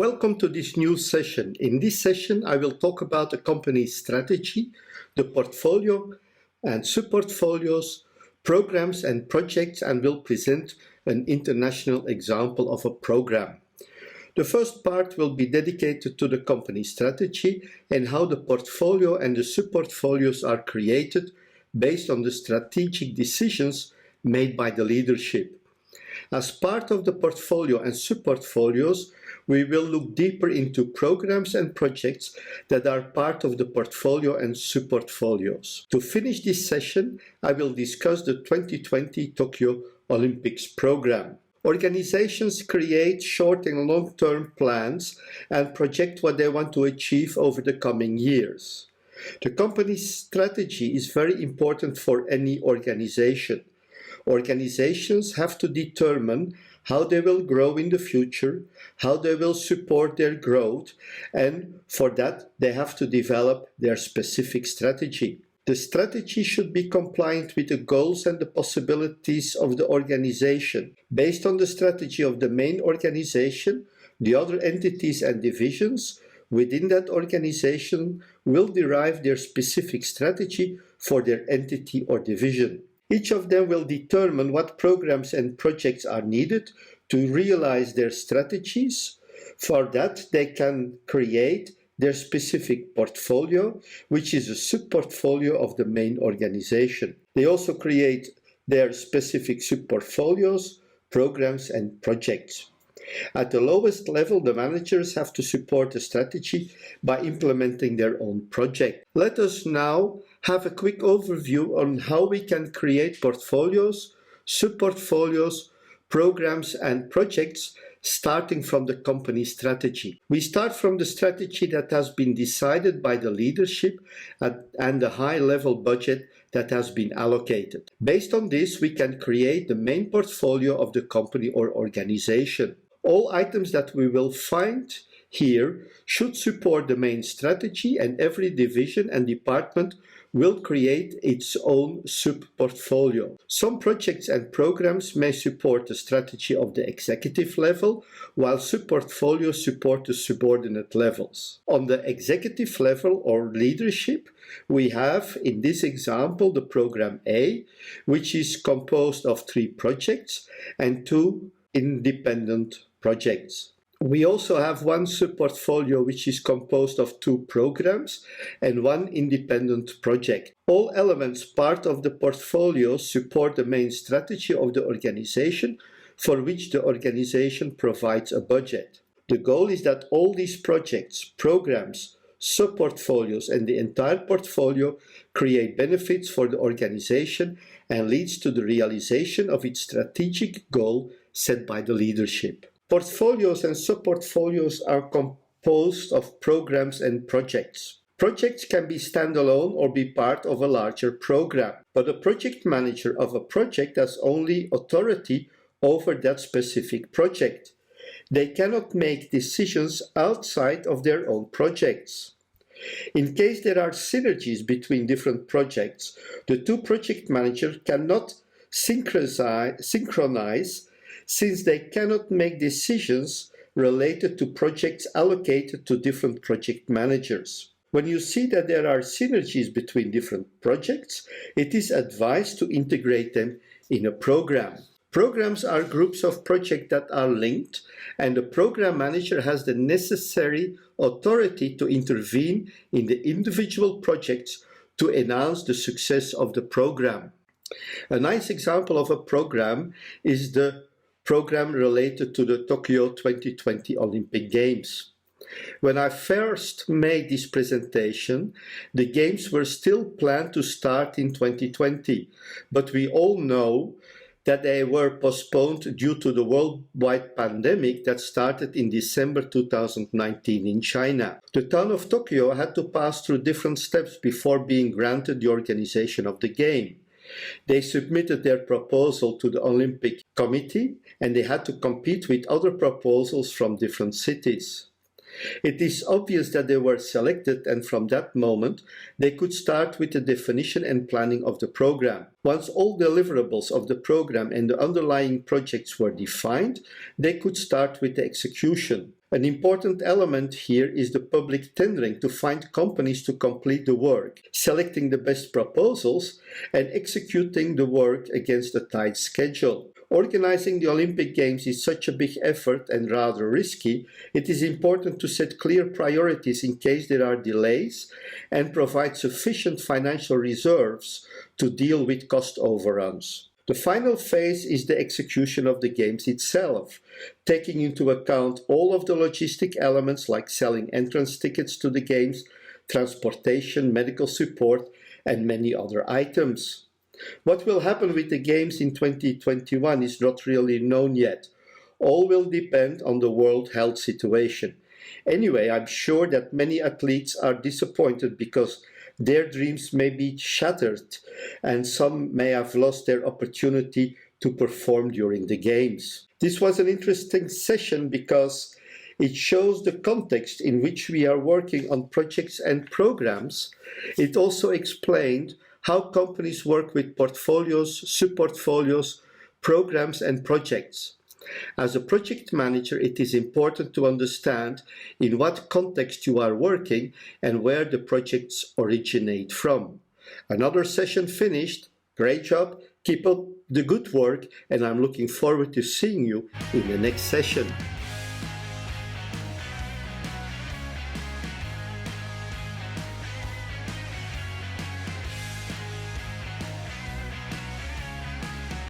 Welcome to this new session. In this session, I will talk about the company's strategy, the portfolio and sub-portfolios, programs and projects, and will present an international example of a program. The first part will be dedicated to the company strategy and how the portfolio and the sub-portfolios are created based on the strategic decisions made by the leadership. As part of the portfolio and sub-portfolios, we will look deeper into programs and projects that are part of the portfolio and sub-portfolios. To finish this session, I will discuss the 2020 Tokyo Olympics program. Organizations create short and long-term plans and project what they want to achieve over the coming years. The company's strategy is very important for any organization. Organizations have to determine how they will grow in the future, how they will support their growth, and for that they have to develop their specific strategy. The strategy should be compliant with the goals and the possibilities of the organization. Based on the strategy of the main organization, the other entities and divisions within that organization will derive their specific strategy for their entity or division. Each of them will determine what programs and projects are needed to realize their strategies. For that, they can create their specific portfolio, which is a sub-portfolio of the main organization. They also create their specific sub-portfolios, programs, and projects. At the lowest level, the managers have to support the strategy by implementing their own project. Let us now have a quick overview on how we can create portfolios, sub-portfolios, programs, and projects starting from the company strategy. We start from the strategy that has been decided by the leadership and the high-level budget that has been allocated. Based on this, we can create the main portfolio of the company or organization. All items that we will find here should support the main strategy, and every division and department will create its own sub-portfolio. Some projects and programs may support the strategy of the executive level, while sub-portfolios support the subordinate levels. On the executive level or leadership, we have, in this example, the program A, which is composed of 3 projects and 2 independent projects. We also have one sub-portfolio which is composed of 2 programs and 1 independent project. All elements part of the portfolio support the main strategy of the organization, for which the organization provides a budget. The goal is that all these projects, programs, sub-portfolios and the entire portfolio create benefits for the organization and leads to the realization of its strategic goal set by the leadership. Portfolios and sub-portfolios are composed of programs and projects. Projects can be standalone or be part of a larger program, but a project manager of a project has only authority over that specific project. They cannot make decisions outside of their own projects. In case there are synergies between different projects, the 2 project managers cannot synchronize since they cannot make decisions related to projects allocated to different project managers. When you see that there are synergies between different projects, it is advised to integrate them in a program. Programs are groups of projects that are linked, and the program manager has the necessary authority to intervene in the individual projects to enhance the success of the program. A nice example of a program is the program related to the Tokyo 2020 Olympic Games. When I first made this presentation, the Games were still planned to start in 2020, but we all know that they were postponed due to the worldwide pandemic that started in December 2019 in China. The town of Tokyo had to pass through different steps before being granted the organization of the game. They submitted their proposal to the Olympic Committee, and they had to compete with other proposals from different cities. It is obvious that they were selected, and from that moment they could start with the definition and planning of the program. Once all deliverables of the program and the underlying projects were defined, they could start with the execution. An important element here is the public tendering to find companies to complete the work, selecting the best proposals and executing the work against a tight schedule. Organizing the Olympic Games is such a big effort and rather risky. It is important to set clear priorities in case there are delays and provide sufficient financial reserves to deal with cost overruns. The final phase is the execution of the games itself, taking into account all of the logistic elements like selling entrance tickets to the games, transportation, medical support, and many other items. What will happen with the games in 2021 is not really known yet. All will depend on the world health situation. Anyway, I'm sure that many athletes are disappointed because their dreams may be shattered and some may have lost their opportunity to perform during the games. This was an interesting session because it shows the context in which we are working on projects and programs. It also explained how companies work with portfolios, sub-portfolios, programs and projects. As a project manager, it is important to understand in what context you are working and where the projects originate from. Another session finished. Great job. Keep up the good work, and I'm looking forward to seeing you in the next session.